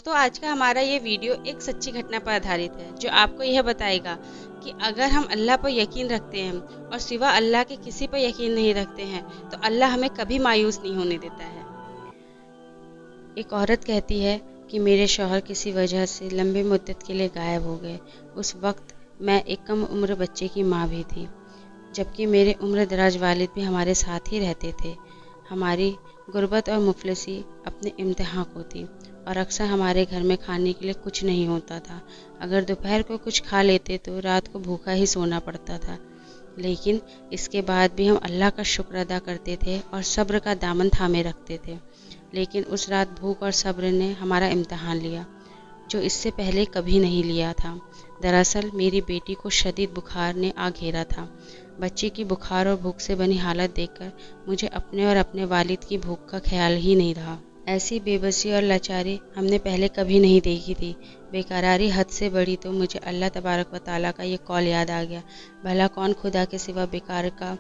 तो आज का हमारा ये वीडियो एक सच्ची घटना पर आधारित है जो आपको यह बताएगा कि अगर हम अल्लाह पर यकीन रखते हैं और सिवा अल्लाह के किसी पर यकीन नहीं रखते हैं तो अल्लाह हमें कभी मायूस नहीं होने देता है। एक औरत कहती है कि मेरे शौहर किसी वजह से लंबी मुद्दत के लिए गायब हो गए। उस वक्त मैं एक कम उम्र बच्चे की माँ भी थी, जबकि मेरे उम्र दराज वालिद भी हमारे साथ ही रहते थे। हमारी गुर्बत और मुफलिसी अपने इम्तिहान को थी और अक्सर हमारे घर में खाने के लिए कुछ नहीं होता था। अगर दोपहर को कुछ खा लेते तो रात को भूखा ही सोना पड़ता था, लेकिन इसके बाद भी हम अल्लाह का शुक्र अदा करते थे और सब्र का दामन थामे रखते थे। लेकिन उस रात भूख और सब्र ने हमारा इम्तिहान लिया, जो इससे पहले कभी नहीं लिया था। दरअसल मेरी बेटी को शदीद बुखार ने आ घेरा था। बच्चे की बुखार और भूख से बनी हालत देखकर मुझे अपने और अपने वालिद की भूख का ख्याल ही नहीं रहा। ऐसी बेबसी और लाचारी हमने पहले कभी नहीं देखी थी। बेकरारी हद से बड़ी तो मुझे अल्लाह तबारक व ताला का ये कौल याद आ गया, भला कौन खुदा के सिवा बेकार का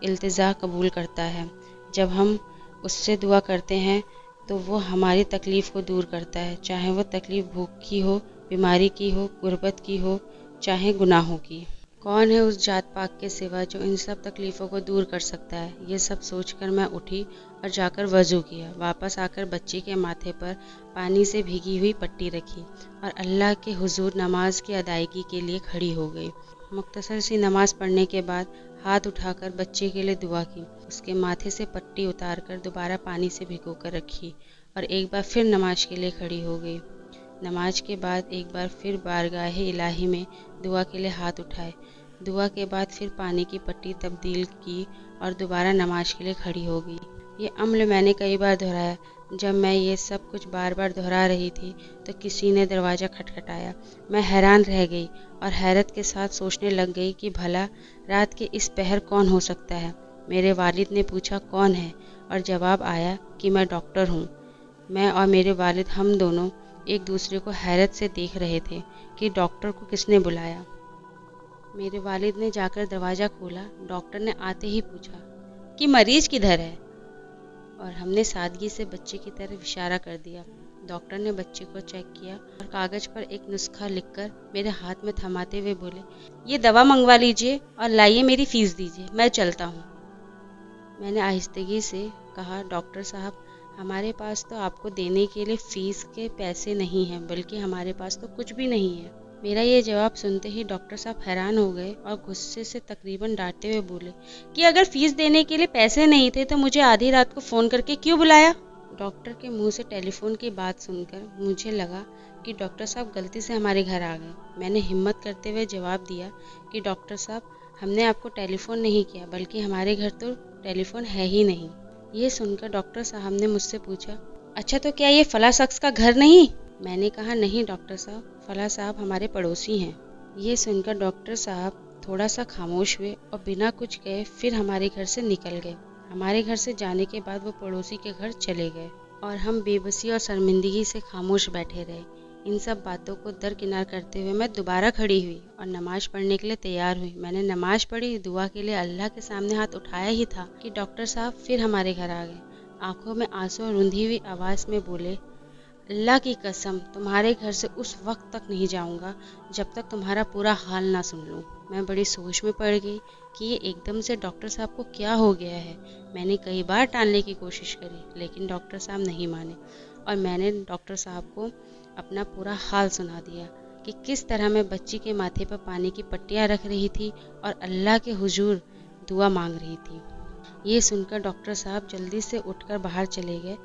इल्तिजा कबूल करता है। जब हम उससे दुआ करते हैं तो वो हमारी तकलीफ़ को दूर करता है, चाहे वो तकलीफ़ भूख की हो, बीमारी की हो, गुर्बत की हो, चाहे गुनाहों की। कौन है उस जात पाक के सिवा जो इन सब तकलीफ़ों को दूर कर सकता है। ये सब सोचकर मैं उठी और जाकर वज़ू किया। वापस आकर बच्चे के माथे पर पानी से भीगी हुई पट्टी रखी और अल्लाह के हुजूर नमाज की अदायगी के लिए खड़ी हो गई। मुख्तसर सी नमाज पढ़ने के बाद हाथ उठाकर बच्चे के लिए दुआ की, उसके माथे से पट्टी उतारकर दोबारा पानी से भिगोकर रखी और एक बार फिर नमाज के लिए खड़ी हो गई। नमाज के बाद एक बार फिर बारगाह इलाही में दुआ के लिए हाथ उठाए। दुआ के बाद फिर पानी की पट्टी तब्दील की और दोबारा नमाज के लिए खड़ी हो गई। ये अमल मैंने कई बार दोहराया। जब मैं ये सब कुछ बार बार दोहरा रही थी तो किसी ने दरवाज़ा खटखटाया। मैं हैरान रह गई और हैरत के साथ सोचने लग गई कि भला रात के इस पहर कौन हो सकता है। मेरे वालिद ने पूछा कौन है, और जवाब आया कि मैं डॉक्टर हूँ। मैं और मेरे वालिद हम दोनों एक दूसरे को हैरत से देख रहे थे कि डॉक्टर को किसने बुलाया। मेरे वालिद ने जाकर दरवाज़ा खोला। डॉक्टर ने आते ही पूछा कि मरीज किधर है, और हमने सादगी से बच्चे की तरफ इशारा कर दिया। डॉक्टर ने बच्चे को चेक किया और कागज़ पर एक नुस्खा लिखकर मेरे हाथ में थमाते हुए बोले, ये दवा मंगवा लीजिए और लाइए, मेरी फ़ीस दीजिए, मैं चलता हूँ। मैंने आहिस्तगी से कहा, डॉक्टर साहब, हमारे पास तो आपको देने के लिए फ़ीस के पैसे नहीं हैं, बल्कि हमारे पास तो कुछ भी नहीं है। मेरा ये जवाब सुनते ही डॉक्टर साहब हैरान हो गए और गुस्से से तकरीबन डांटते हुए बोले कि अगर फ़ीस देने के लिए पैसे नहीं थे तो मुझे आधी रात को फ़ोन करके क्यों बुलाया। डॉक्टर के मुंह से टेलीफोन की बात सुनकर मुझे लगा कि डॉक्टर साहब गलती से हमारे घर आ गए। मैंने हिम्मत करते हुए जवाब दिया कि डॉक्टर साहब, हमने आपको टेलीफोन नहीं किया, बल्कि हमारे घर तो टेलीफोन है ही नहीं। ये सुनकर डॉक्टर साहब ने मुझसे पूछा, अच्छा तो क्या ये फला शख्स का घर नहीं? मैंने कहा, नहीं डॉक्टर साहब, फला साहब हमारे पड़ोसी हैं। ये सुनकर डॉक्टर साहब थोड़ा सा खामोश हुए और बिना कुछ कहे फिर हमारे घर से निकल गए। हमारे घर से जाने के बाद वो पड़ोसी के घर चले गए और हम बेबसी और शर्मिंदगी से खामोश बैठे रहे। इन सब बातों को दरकिनार करते हुए मैं दोबारा खड़ी हुई और नमाज पढ़ने के लिए तैयार हुई। मैंने नमाज पढ़ी, दुआ के लिए अल्लाह के सामने हाथ उठाया ही था कि डॉक्टर साहब फिर हमारे घर आ गए। आंखों में आंसू और रुंधी हुई आवाज़ में बोले, अल्लाह की कसम, तुम्हारे घर से उस वक्त तक नहीं जाऊंगा जब तक तुम्हारा पूरा हाल ना सुन लूं। मैं बड़ी सोच में पड़ गई कि ये एकदम से डॉक्टर साहब को क्या हो गया है। मैंने कई बार टालने की कोशिश करी, लेकिन डॉक्टर साहब नहीं माने और मैंने डॉक्टर साहब को अपना पूरा हाल सुना दिया कि किस तरह मैं बच्ची के माथे पर पानी की पट्टियाँ रख रही थी और अल्लाह के हुजूर दुआ मांग रही थी। ये सुनकर डॉक्टर साहब जल्दी से उठकर बाहर चले गए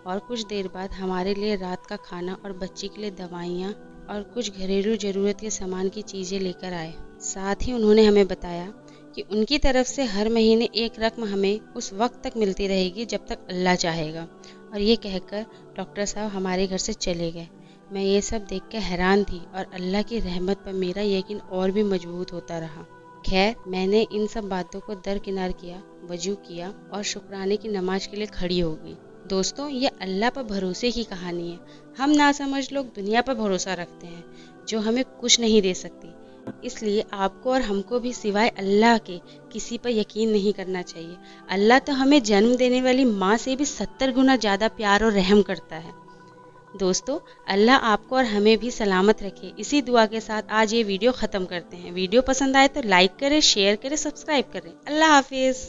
और कुछ देर बाद हमारे लिए रात का खाना और बच्ची के लिए दवाइयाँ और कुछ घरेलू ज़रूरत के सामान की चीज़ें लेकर आए। साथ ही उन्होंने हमें बताया कि उनकी तरफ से हर महीने एक रकम हमें उस वक्त तक मिलती रहेगी जब तक अल्लाह चाहेगा। और ये कहकर डॉक्टर साहब हमारे घर से चले गए। मैं ये सब देख कर हैरान थी और अल्लाह की रहमत पर मेरा यकीन और भी मजबूत होता रहा। खैर, मैंने इन सब बातों को दरकिनार किया, वजू किया और शुक्राने की नमाज के लिए खड़ी हो गई। दोस्तों, ये अल्लाह पर भरोसे की कहानी है। हम नासमझ लोग दुनिया पर भरोसा रखते हैं जो हमें कुछ नहीं दे सकती। इसलिए आपको और हमको भी सिवाय अल्लाह के किसी पर यकीन नहीं करना चाहिए। अल्लाह तो हमें जन्म देने वाली माँ से भी 70 गुना ज़्यादा प्यार और रहम करता है। दोस्तों, अल्लाह आपको और हमें भी सलामत रखे। इसी दुआ के साथ आज ये वीडियो ख़त्म करते हैं। वीडियो पसंद आए तो लाइक करें, शेयर करें, सब्सक्राइब करें। अल्लाह हाफिज़।